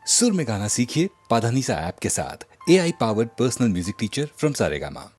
सुर में गाना सीखिए पाधानीसा ऐप के साथ। AI powered personal music teacher from Saregama.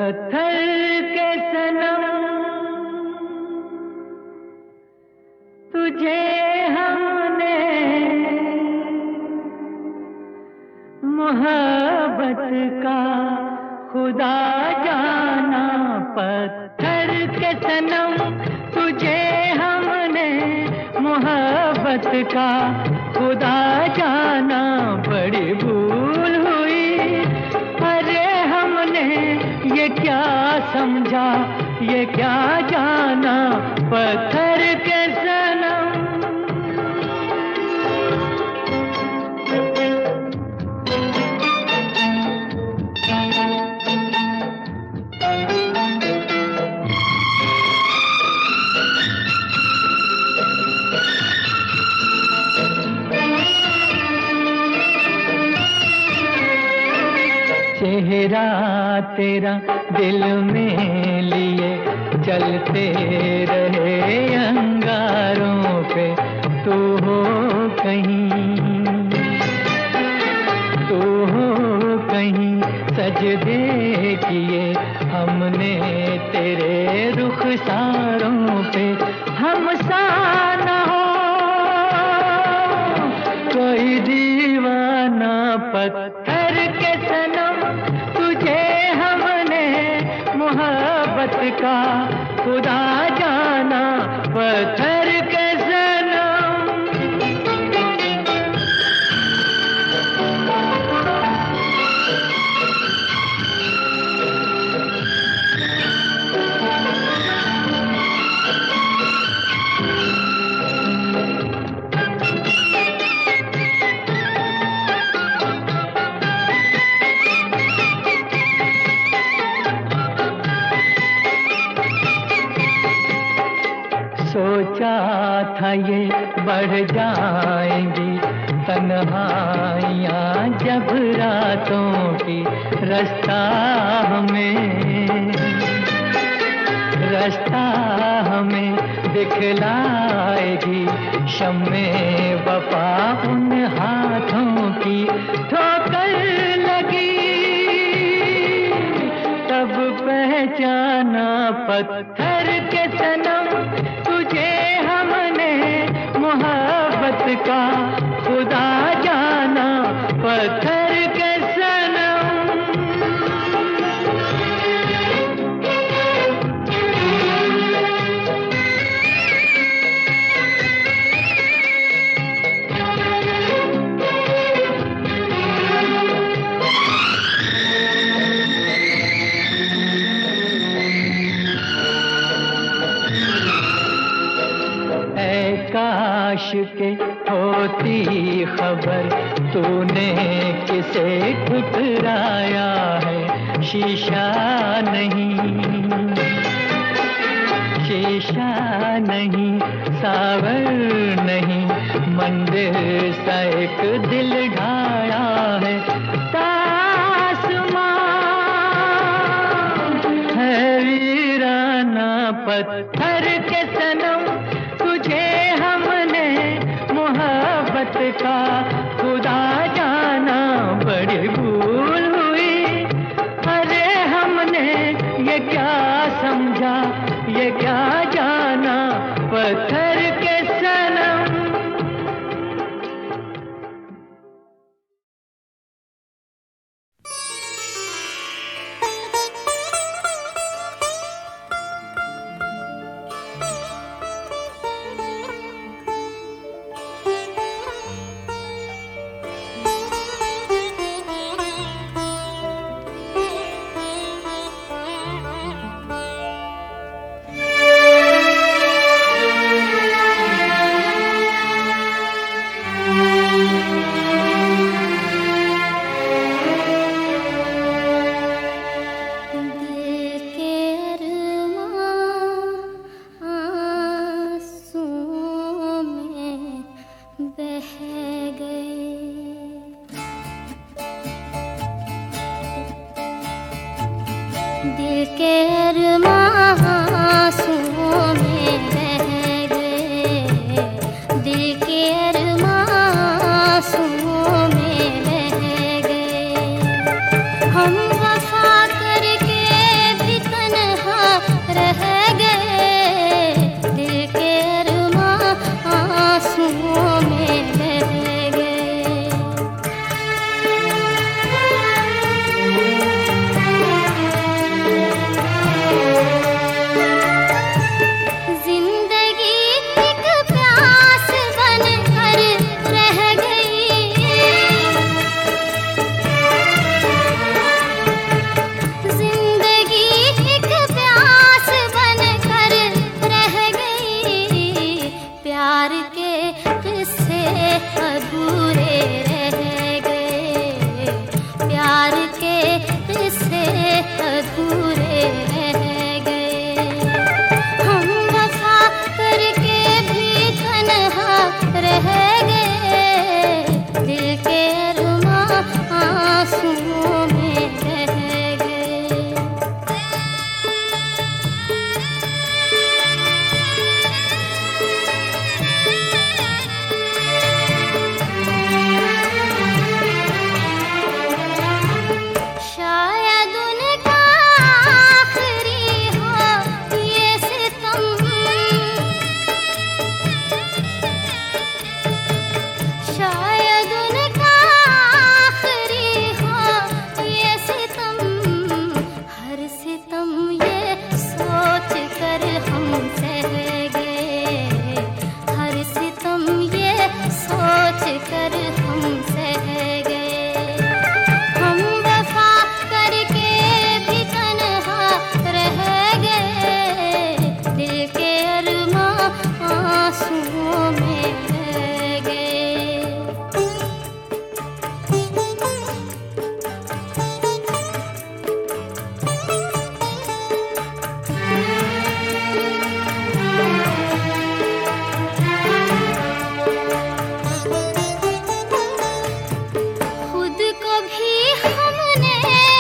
पत्थर के सनम तुझे हमने मोहब्बत का खुदा जाना। पत्थर के सनम तुझे हमने मोहब्बत का खुदा जाना। बड़ी भूल हुई, अरे हमने ये क्या समझा, ये क्या जाना। पत्थर के सनम चेहरा तेरा दिल में लिए चलते रहे अंगारों पे। तू हो कहीं सजदे किए हमने तेरे रुखसारों पे। हम सा न हो कोई दीवाना। पत्थर के सनम तुझे हमने मोहब्बत का खुदा जाना। पत्थर के सोचा था ये बढ़ जाएंगी तन्हाइयाँ जब रातों की। रास्ता हमें दिखलाएगी शम्मे वफा उन हाथों की। ठोकर लगी तब पहचाना। पत्थर के सनम तुझे हमने मोहब्बत का खुदा जाना। पत्थर के सनम काश के होती खबर तूने किसे ठुकराया है। शीशा नहीं सावर नहीं मंदिर सा एक दिल ढाया है। तासमां है वीराना। पत्थर के सनम तुझे हमने मोहब्बत का खुदा जाना। बड़ी भूल हुई, अरे हमने ये क्या समझा, ये क्या जाना। पत्थर के सनम दिल के अरमां आंसुओं में बह गए। दिल के अरमां आंसुओं में बह गए। हम वफा करके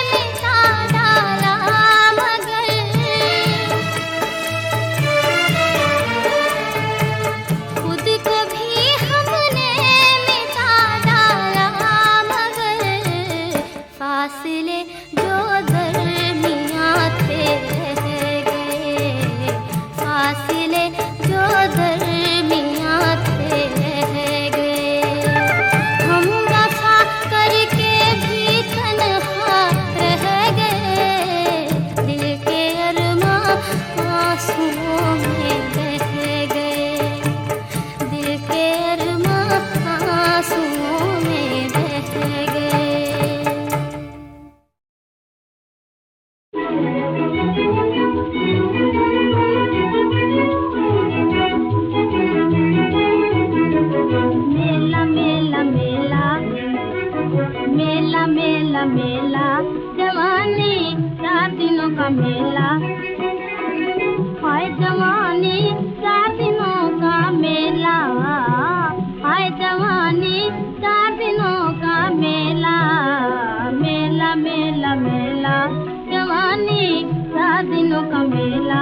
मिटा डाला मगर खुद को भी हमने मिटा डाला मगर फासले जो दरमियां थे रह गए, फासले जो दरमियां थे रह गए। हम वफा करके भी तन्हा रह गए, दिल के अरमां आंसुओं में बह गए, दिल के अरमां आंसुओं में बह गए। मेला मेला मेला मेला मेला मेला जवानी 4 दिनों का मेला, हाय जवानी 4 दिनों का मेला, हाय जवानी 4 दिनों का मेला। मेला मेला मेला जवानी 4 दिनों का मेला।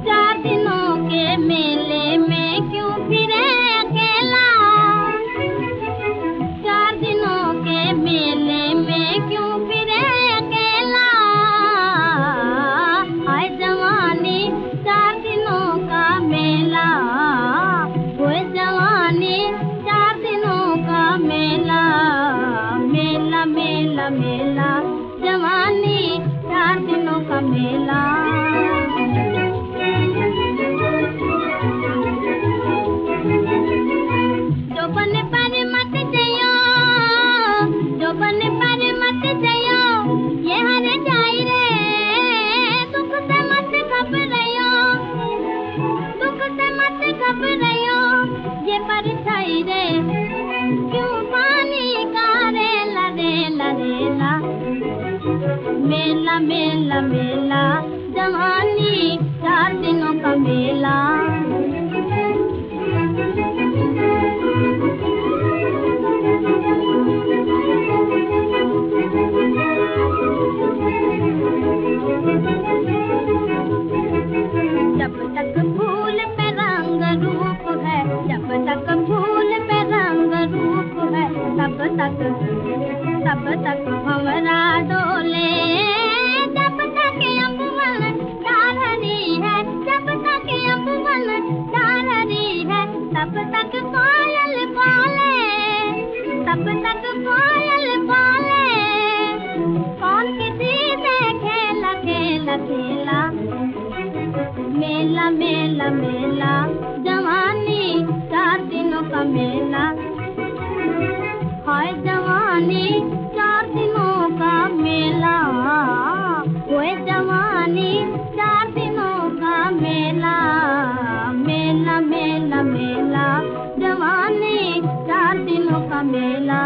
4 दिनों के मेले में क्यों फिरे अकेला, 4 दिनों के मेले में क्यों फिरे अकेला। हाय जवानी 4 दिनों का मेला, वो जवानी 4 दिनों का मेला। मेला मेला मेला जवानी 4 दिनों का मेला। जो बन पर मत जइयो, जो बन पर मत जइयो, ये हर जाई रे, दुख से मत घबराइयो, दुख से मत घबराइयो, ये परछाई रे, क्यों पानी का रेला रेला रेला। मेला मेला मेला जवानी 4 दिनों का मेला। जब तक फूल पे रंग रूप है, जब तक फूल पे रंग रूप है, तब तक भंवरा डोले। जब तक अम्बवन डालनी है, जब तक अम्बवन डालनी है, तब तक कोयल बोले, तब तक कोयल बोले। कौन किसी से खेला खेला खेला। मेला मेला मेला जवानी 4 दिनों का मेला, हाय जवानी 4 दिनों का मेला, वो जवानी 4 दिनों का मेला। मेला मेला मेला जवानी 4 दिनों का मेला।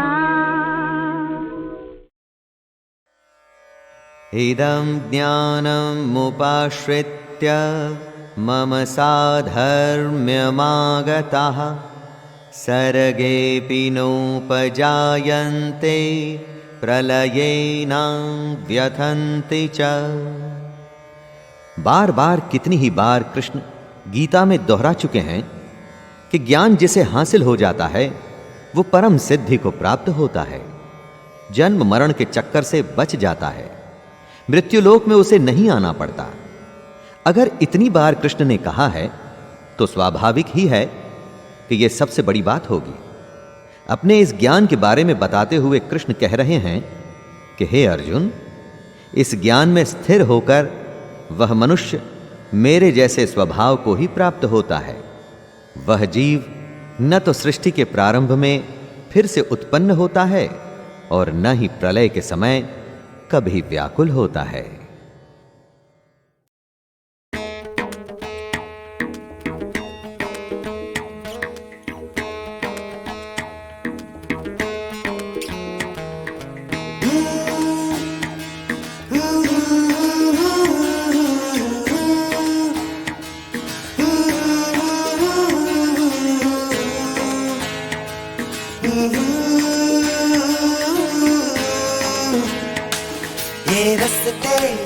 इदं ज्ञानमुपाश्रित्य मम साधर्म्यमागताः सर्गेऽपि नोपजायन्ते प्रलयेन व्यथन्ति च। बार बार कितनी ही बार कृष्ण गीता में दोहरा चुके हैं कि ज्ञान जिसे हासिल हो जाता है वो परम सिद्धि को प्राप्त होता है, जन्म मरण के चक्कर से बच जाता है, मृत्युलोक में उसे नहीं आना पड़ता। अगर इतनी बार कृष्ण ने कहा है तो स्वाभाविक ही है कि यह सबसे बड़ी बात होगी। अपने इस ज्ञान के बारे में बताते हुए कृष्ण कह रहे हैं कि हे अर्जुन, इस ज्ञान में स्थिर होकर वह मनुष्य मेरे जैसे स्वभाव को ही प्राप्त होता है। वह जीव न तो सृष्टि के प्रारंभ में फिर से उत्पन्न होता है और न ही प्रलय के समय कभी व्याकुल होता है।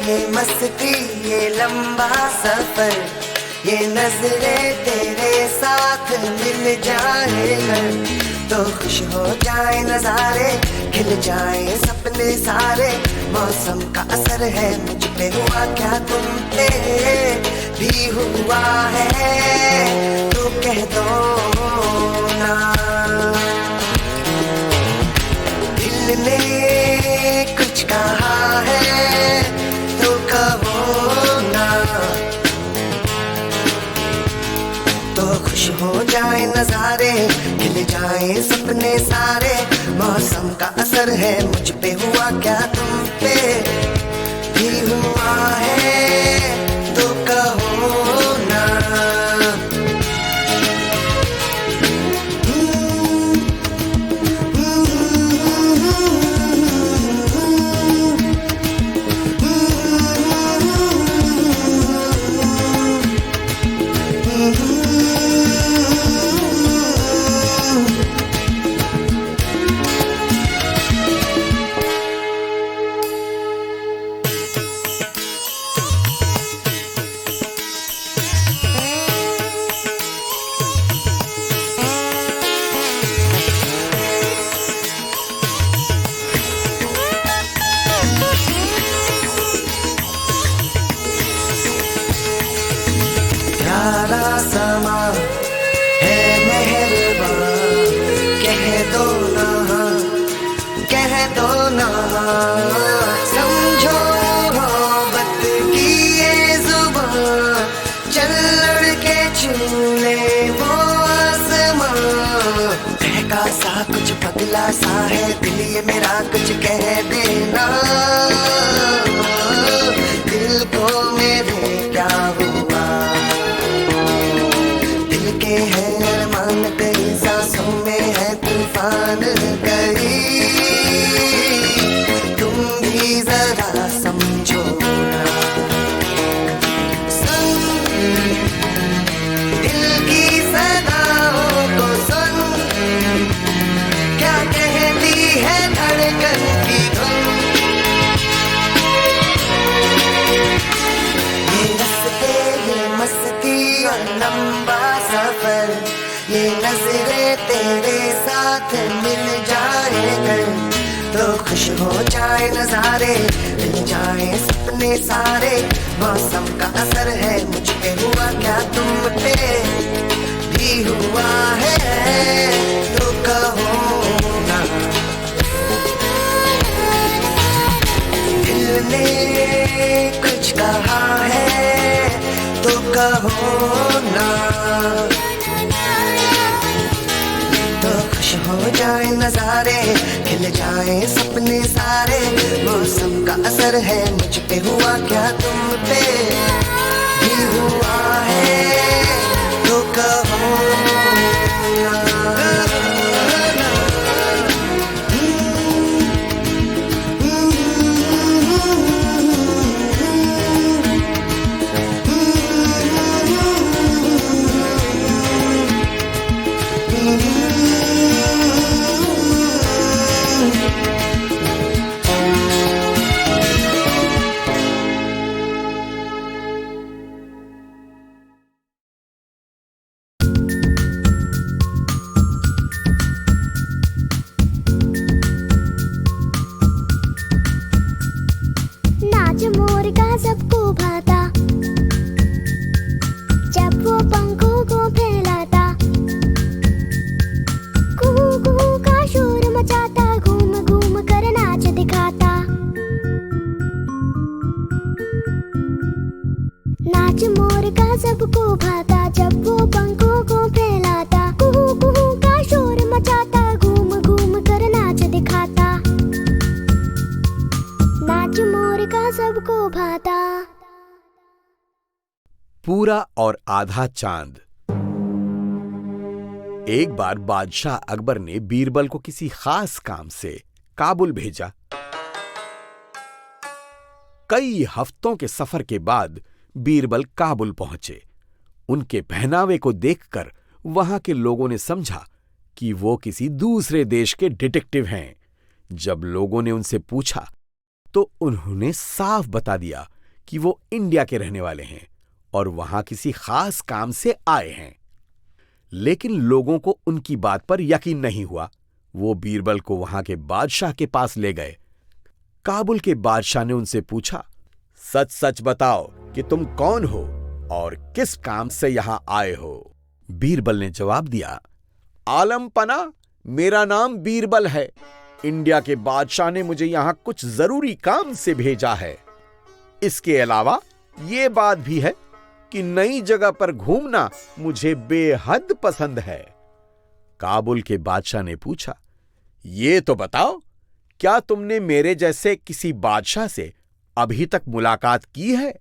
ये मस्ती ये लंबा सफर, ये नजरें तेरे साथ मिल जाए तो खुश हो जाए नजारे, खिल जाए सपने सारे। मौसम का असर है मुझ पे, हुआ क्या तुम पे भी हुआ है तो कह दो ना। दिल ने कुछ कहा है तो कहो ना, तो खुश हो जाए नजारे, खिल जाए सपने सारे। मौसम का असर है मुझ पे, हुआ क्या तुम पे भी हुआ है तो कहो ना। प्यारा समा है मेहरबान, कह दो ना, कह दो ना। समझो मोहब्बत की ये जुबान, चल लड़ के छूले वो आसमां। बहका सा कुछ पगला सा है दिल ये मेरा, कुछ कह देना दिल को मेरे क्या हुआ। दिल के है अरमान कई सांसों में है तूफान कई, तुम भी जरा समझो ना। सुन दिल की सदाओं को सुन, क्या कहती है धड़कन की धुन। ये रस्ते ये मस्ती और लंबा सफर, ये नजरें तेरे साथ मिल जाए तो खुश हो जाए नजारे, मिल जाए सपने सारे। मौसम का असर है मुझ पे, हुआ क्या तुम पे भी हुआ है तो कहो ना। दिल ने कुछ कहा है तो कहो ना, तो खुश हो जाए नजारे, खिल जाए सपने सारे। मौसम का असर है मुझ पे, हुआ क्या तुम पे भी हुआ है तो कहो ना। नाच मोर का सबको भाता, जब वो पंखों को फैलाता। कुहू कुहू का शोर मचाता, घूम घूम कर नाच दिखाता। नाच मोर का सबको भाता, जब वो पंखों को फैलाता। कुहू कुहू का शोर मचाता, घूम घूम कर नाच दिखाता। नाच मोर का सबको भाता। पूरा और आधा चांद। एक बार बादशाह अकबर ने बीरबल को किसी खास काम से काबुल भेजा। कई हफ्तों के सफर के बाद बीरबल काबुल पहुंचे। उनके पहनावे को देखकर वहां के लोगों ने समझा कि वो किसी दूसरे देश के डिटेक्टिव हैं। जब लोगों ने उनसे पूछा तो उन्होंने साफ बता दिया कि वो इंडिया के रहने वाले हैं और वहां किसी खास काम से आए हैं। लेकिन लोगों को उनकी बात पर यकीन नहीं हुआ। वो बीरबल को वहां के बादशाह के पास ले गए। काबुल के बादशाह ने उनसे पूछा, सच सच बताओ कि तुम कौन हो और किस काम से यहां आए हो। बीरबल ने जवाब दिया, आलम पना, मेरा नाम बीरबल है। इंडिया के बादशाह ने मुझे यहां कुछ जरूरी काम से भेजा है। इसके अलावा यह बात भी है कि नई जगह पर घूमना मुझे बेहद पसंद है। काबुल के बादशाह ने पूछा, ये तो बताओ, क्या तुमने मेरे जैसे किसी बादशाह से अभी तक मुलाकात की है?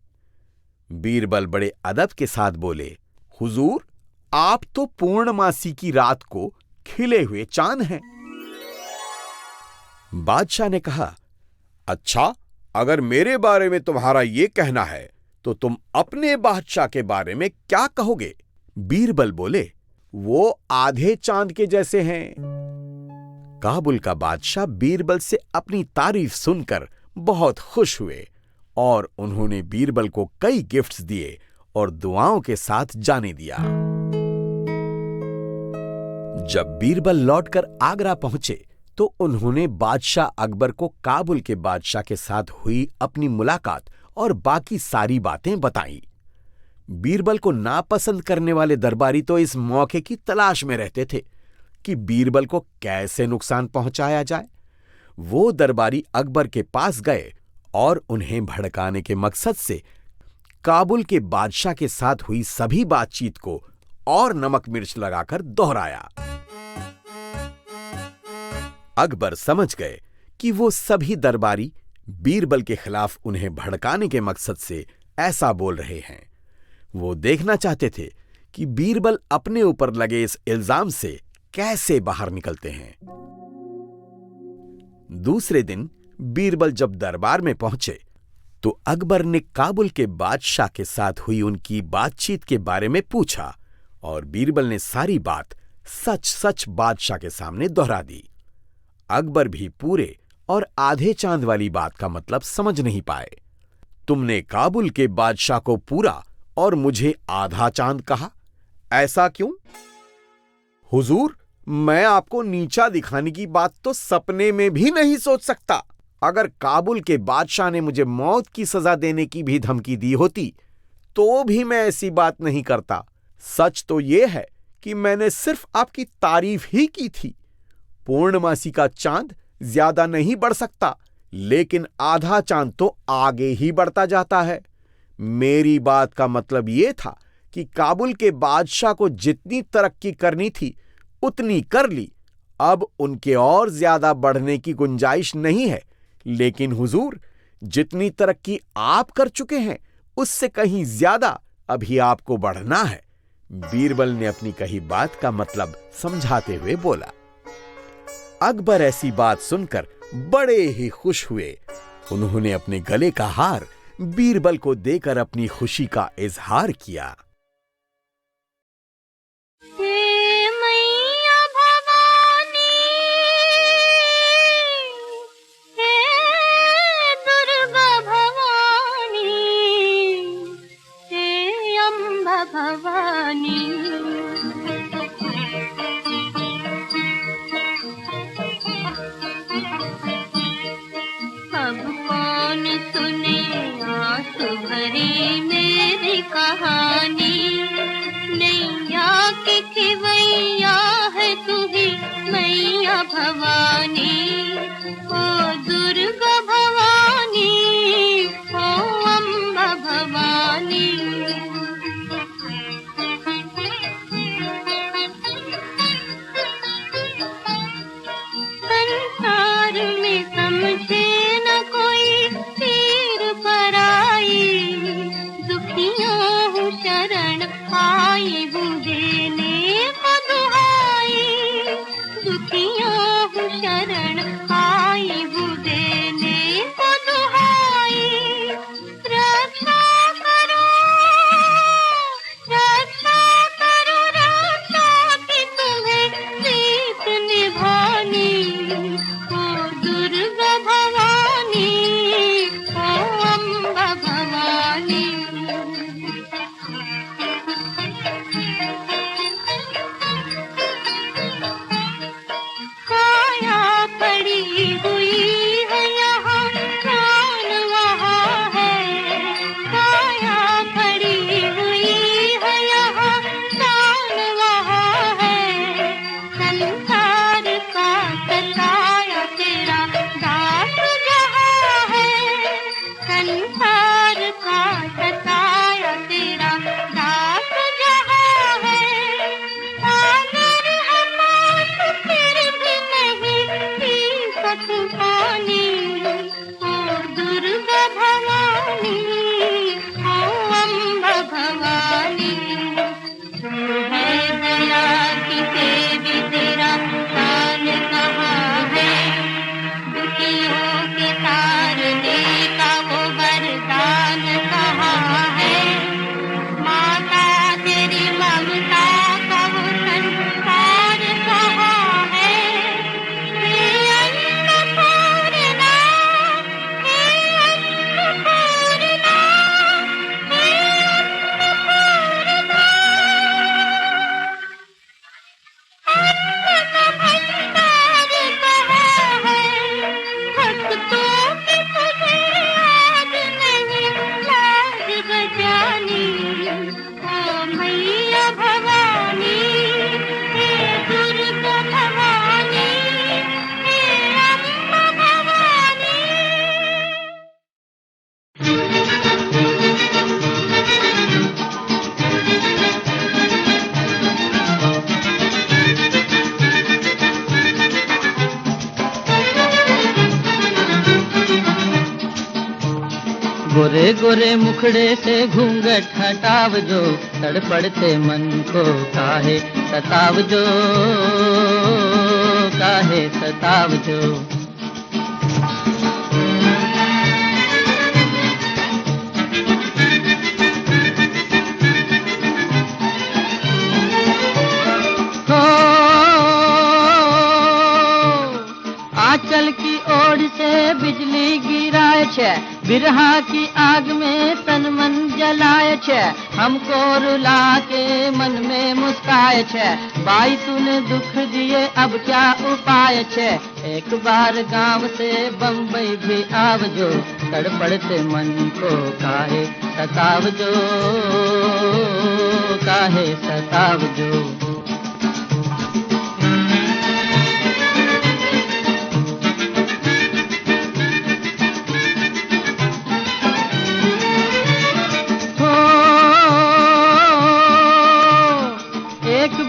बीरबल बड़े अदब के साथ बोले, हुजूर, आप तो पूर्णमासी की रात को खिले हुए चांद हैं। बादशाह ने कहा, अच्छा, अगर मेरे बारे में तुम्हारा यह कहना है तो तुम अपने बादशाह के बारे में क्या कहोगे? बीरबल बोले, वो आधे चांद के जैसे हैं। काबुल का बादशाह बीरबल से अपनी तारीफ सुनकर बहुत खुश हुए और उन्होंने बीरबल को कई गिफ्ट्स दिए और दुआओं के साथ जाने दिया। जब बीरबल लौटकर आगरा पहुंचे तो उन्होंने बादशाह अकबर को काबुल के बादशाह के साथ हुई अपनी मुलाकात और बाकी सारी बातें बताईं। बीरबल को नापसंद करने वाले दरबारी तो इस मौके की तलाश में रहते थे कि बीरबल को कैसे नुकसान पहुंचाया जाए। वो दरबारी अकबर के पास गए और उन्हें भड़काने के मकसद से काबुल के बादशाह के साथ हुई सभी बातचीत को और नमक मिर्च लगाकर दोहराया। अकबर समझ गए कि वो सभी दरबारी बीरबल के खिलाफ उन्हें भड़काने के मकसद से ऐसा बोल रहे हैं। वो देखना चाहते थे कि बीरबल अपने ऊपर लगे इस इल्जाम से कैसे बाहर निकलते हैं। दूसरे दिन बीरबल जब दरबार में पहुंचे तो अकबर ने काबुल के बादशाह के साथ हुई उनकी बातचीत के बारे में पूछा और बीरबल ने सारी बात सच सच बादशाह के सामने दोहरा दी। अकबर भी पूरे और आधे चांद वाली बात का मतलब समझ नहीं पाए। तुमने काबुल के बादशाह को पूरा और मुझे आधा चांद कहा, ऐसा क्यों? हुजूर, मैं आपको नीचा दिखाने की बात तो सपने में भी नहीं सोच सकता। अगर काबुल के बादशाह ने मुझे मौत की सजा देने की भी धमकी दी होती तो भी मैं ऐसी बात नहीं करता। सच तो यह है कि मैंने सिर्फ आपकी तारीफ ही की थी। पूर्णमासी का चांद ज्यादा नहीं बढ़ सकता, लेकिन आधा चांद तो आगे ही बढ़ता जाता है। मेरी बात का मतलब यह था कि काबुल के बादशाह को जितनी तरक्की करनी थी उतनी कर ली। अब उनके और ज्यादा बढ़ने की गुंजाइश नहीं है। लेकिन हुजूर, जितनी तरक्की आप कर चुके हैं उससे कहीं ज्यादा अभी आपको बढ़ना है। बीरबल ने अपनी कही बात का मतलब समझाते हुए बोला। अकबर ऐसी बात सुनकर बड़े ही खुश हुए। उन्होंने अपने गले का हार बीरबल को देकर अपनी खुशी का इजहार किया। शरण पानी, ओ दुर्गा भवानी, ओ अम्बा भवानी, तू है दया की देवी, तेरा स्थान कहाँ है? दुखियों के तारने का वो वरदान कहाँ है? माता तेरी ममता का वो संस्कार कहाँ है? हे अन्नपूर्णा, हे अन्नपूर्णा, हे अन्नपूर्णा, अन्न का भंडार कहाँ है? भक्तों की तुझे याद नहीं, लाज बजानी, ओ मैया भवानी, हे दुर्गा भवानी, हे अम्बा भवानी। गोरे गोरे मुखड़े से घूंघट हटाव जो, तड़पड़ते मन को काहे सताव जो, काहे सताव जो। हो आंचल की ओर से बिजली गिराए छे, बिरहा की आग में तन मन जलाए छे, हमको रुला के मन में मुस्काए छे, बाई तूने दुख दिए अब क्या उपाय छे? एक बार गांव से बम्बई भी आवजो, तड़पड़ते मन को काहे सतावजो, काहे सतावजो।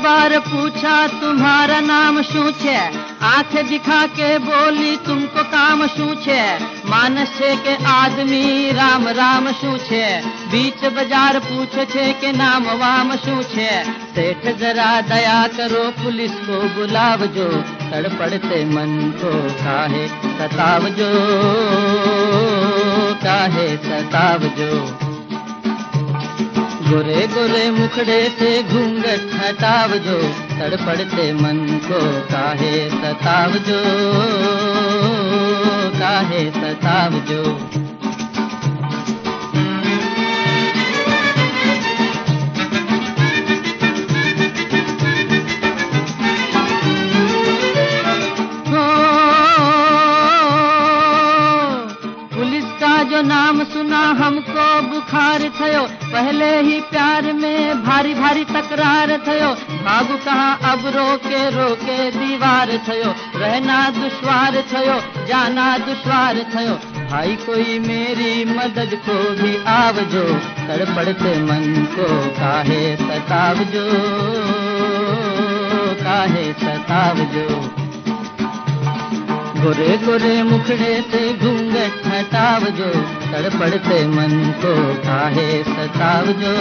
बार पूछा तुम्हारा नाम शू छे, आंखें दिखा के बोली तुमको काम शू छे, मानस छे के आदमी राम राम शू छे, बीच बाजार पूछे छे के नाम वाम शू छे, सेठ जरा दया करो पुलिस को बुलावजो, तड़पड़ते मन को काहे सतावजो, काहे सतावजो। गोरे गोरे मुखड़े से घूंघट हटावजो, तड़पड़ते मन को काहे सतावजो, काहे सतावजो। जो नाम सुना हमको बुखार थयो, पहले ही प्यार में भारी भारी तकरार थयो, भागु कहाँ अब रोके रोके दीवार थयो, रहना दुश्वार थयो, जाना दुश्वार थयो, भाई कोई मेरी मदद को भी आवजो, तड़पड़ते मन को काहे सतावजो, काहे सतावजो। गोरे गोरे मुखड़े से घूंघट हटावजो, तड़पड़ते मन को काहे सतावजो,